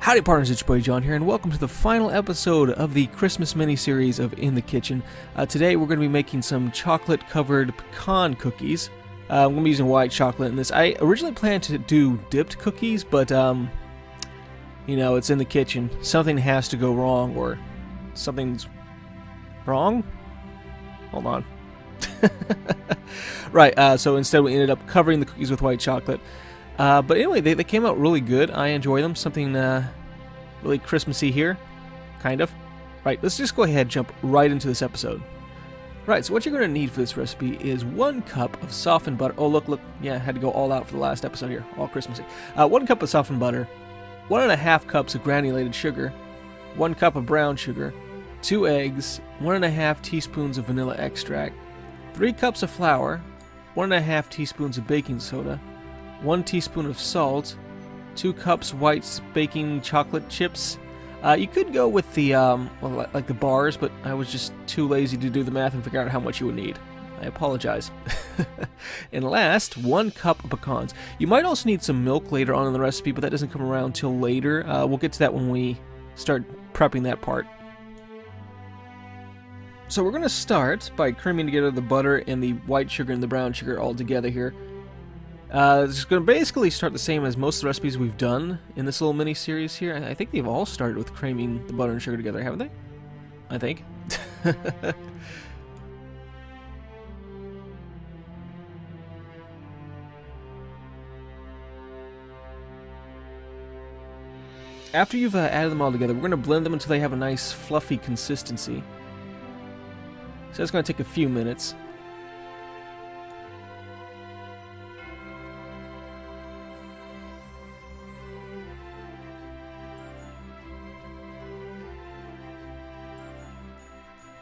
Howdy partners, it's your boy John here, and welcome to the final episode of the Christmas mini-series of In the Kitchen. Today we're going to be making some chocolate-covered pecan cookies. I'm going to be using white chocolate in this. I originally planned to do dipped cookies, but, you know, it's in the kitchen. Something has to go wrong, or something's wrong? Hold on. Right, so instead we ended up covering the cookies with white chocolate. But anyway, they came out really good. I enjoy them. Something really Christmassy here, kind of. Right, let's just go ahead and jump right into this episode. Right, so what you're going to need for this recipe is 1 cup of softened butter. Oh, look, yeah, I had to go all out for the last episode here, all Christmassy. 1 cup of softened butter, 1½ cups of granulated sugar, 1 cup of brown sugar, 2 eggs, 1½ teaspoons of vanilla extract, 3 cups of flour, 1½ teaspoons of baking soda, 1 teaspoon of salt, 2 cups white baking chocolate chips. You could go with the, well, like the bars, but I was just too lazy to do the math and figure out how much you would need. I apologize. And last, 1 cup of pecans. You might also need some milk later on in the recipe, but that doesn't come around till later. We'll get to that when we start prepping that part. So we're going to start by creaming together the butter and the white sugar and the brown sugar all together here. It's going to basically start the same as most of the recipes we've done in this little mini-series here. I think they've all started with creaming the butter and sugar together, haven't they? I think. After you've added them all together, we're going to blend them until they have a nice fluffy consistency. So it's going to take a few minutes.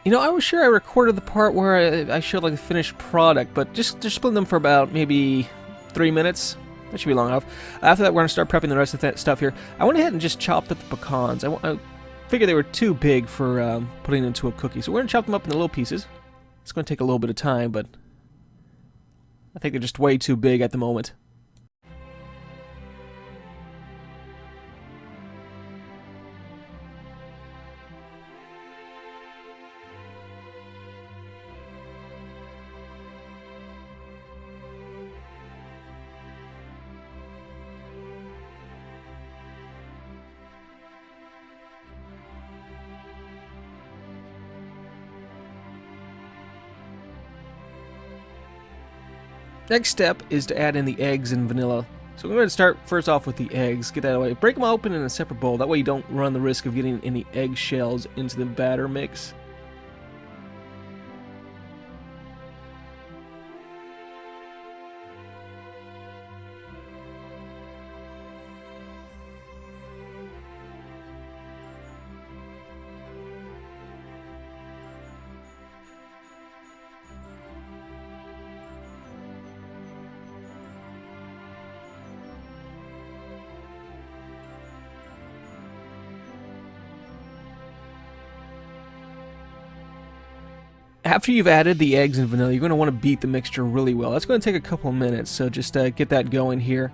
You know, I was sure I recorded the part where I showed like the finished product, but just blend them for about maybe 3 minutes. That should be long enough. After that, we're going to start prepping the rest of that stuff here. I went ahead and just chopped up the pecans. I figured they were too big for putting into a cookie, so we're going to chop them up into little pieces. It's going to take a little bit of time, but I think they're just way too big at the moment. Next step is to add in the eggs and vanilla. So we're going to start first off with the eggs. Get that away. Break them open in a separate bowl. That way you don't run the risk of getting any egg shells into the batter mix. After you've added the eggs and vanilla, you're going to want to beat the mixture really well. That's going to take a couple of minutes, so just get that going here.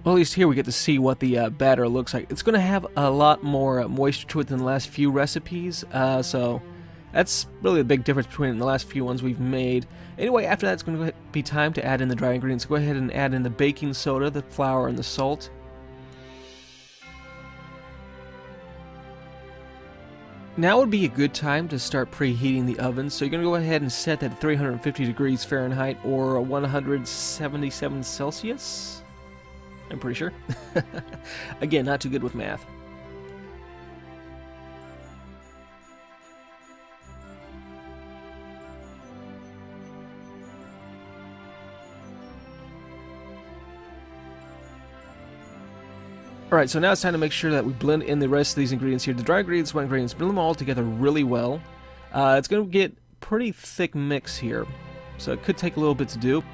Well, at least here we get to see what the batter looks like. It's going to have a lot more moisture to it than the last few recipes, so that's really the big difference between the last few ones we've made. Anyway, after that, it's going to be time to add in the dry ingredients. Go ahead and add in the baking soda, the flour, and the salt. Now would be a good time to start preheating the oven. So you're going to go ahead and set that at 350 degrees Fahrenheit or 177 Celsius. I'm pretty sure. Again, not too good with math. Alright, so now it's time to make sure that we blend in the rest of these ingredients here. The dry ingredients, wet ingredients, blend them all together really well. It's going to get pretty thick mix here, so it could take a little bit to do.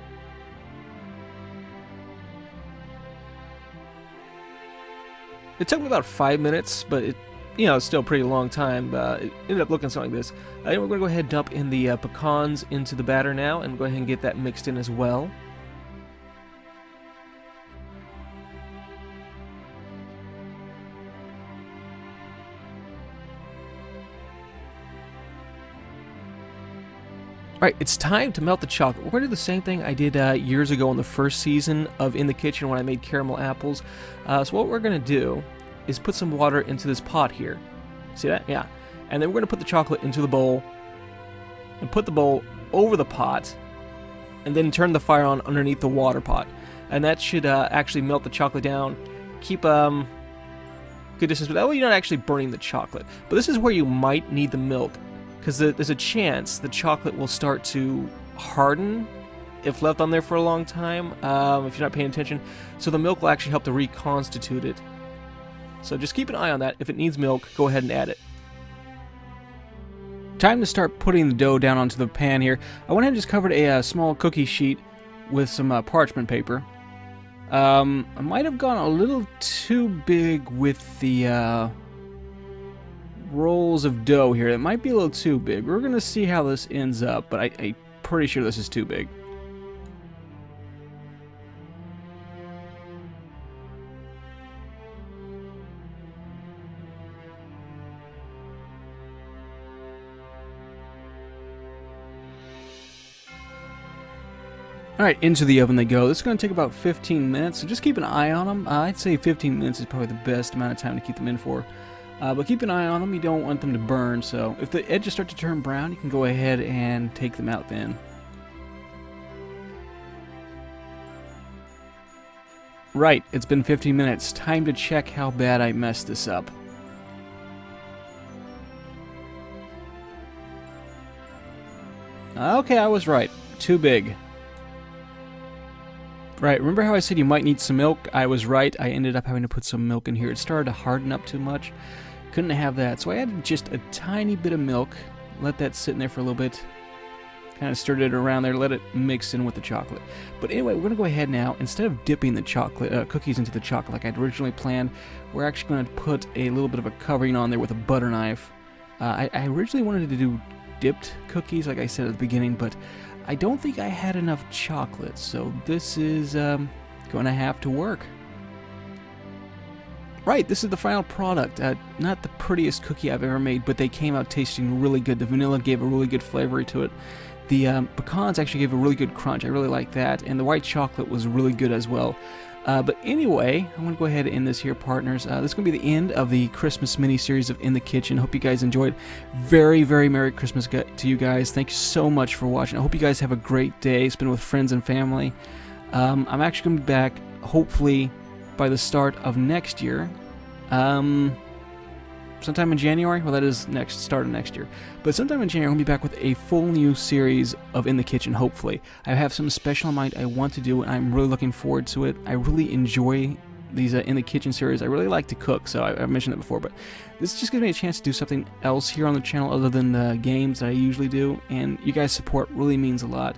It took me about 5 minutes, but it you know, it's still a pretty long time. It ended up looking something like this. Anyway, we're going to go ahead and dump in the pecans into the batter now and go ahead and get that mixed in as well. Alright, it's time to melt the chocolate. We're going to do the same thing I did years ago in the first season of In the Kitchen when I made caramel apples. So what we're going to do is put some water into this pot here. See that? Yeah. And then we're going to put the chocolate into the bowl and put the bowl over the pot and then turn the fire on underneath the water pot. And that should actually melt the chocolate down. Keep good distance, but that way you're not actually burning the chocolate. But this is where you might need the milk, because there's a chance the chocolate will start to harden if left on there for a long time, if you're not paying attention. So the milk will actually help to reconstitute it. So just keep an eye on that. If it needs milk, go ahead and add it. Time to start putting the dough down onto the pan here. I went ahead and just covered a small cookie sheet with some parchment paper. I might have gone a little too big with the rolls of dough here. It might be a little too big. We're going to see how this ends up, but I'm pretty sure this is too big. Alright, into the oven they go. This is going to take about 15 minutes, so just keep an eye on them. I'd say 15 minutes is probably the best amount of time to keep them in for. But keep an eye on them. You don't want them to burn, so if the edges start to turn brown, you can go ahead and take them out then. Right, it's been 15 minutes. Time to check how bad I messed this up. Okay, I was right. Too big. Right, remember how I said you might need some milk? I was right. I ended up having to put some milk in here. It started to harden up too much. Couldn't have that. So I added just a tiny bit of milk. Let that sit in there for a little bit. Kind of stirred it around there. Let it mix in with the chocolate. But anyway, we're going to go ahead now. Instead of dipping the chocolate cookies into the chocolate like I'd originally planned, we're actually going to put a little bit of a covering on there with a butter knife. I originally wanted to do dipped cookies, like I said at the beginning, but I don't think I had enough chocolate, so this is going to have to work. Right, this is the final product. Not the prettiest cookie I've ever made, but they came out tasting really good. The vanilla gave a really good flavor to it. The pecans actually gave a really good crunch. I really like that, and the white chocolate was really good as well. But anyway, I'm going to go ahead and end this here, partners. This is going to be the end of the Christmas mini-series of In the Kitchen. Hope you guys enjoyed. Very, very Merry Christmas to you guys. Thank you so much for watching. I hope you guys have a great day. Spend with friends and family. I'm actually going to be back, hopefully, by the start of next year. Sometime in January. Well, that is start of next year. But sometime in January, I'm going to be back with a full new series of In the Kitchen, hopefully. I have something special in mind I want to do, and I'm really looking forward to it. I really enjoy these In the Kitchen series. I really like to cook, so I've mentioned it before, but this just gives me a chance to do something else here on the channel other than the games that I usually do, and you guys' support really means a lot.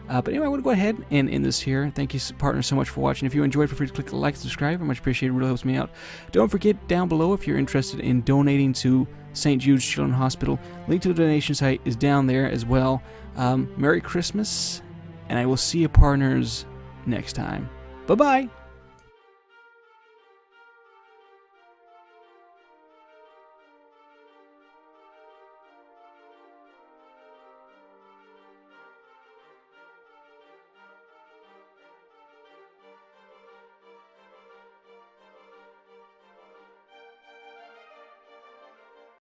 But anyway, I want to go ahead and end this here. Thank you, partners, so much for watching. If you enjoyed, feel free to click the like and subscribe. Very much appreciated. It really helps me out. Don't forget down below if you're interested in donating to St. Jude's Children's Hospital. Link to the donation site is down there as well. Merry Christmas, and I will see you, partners, next time. Bye-bye.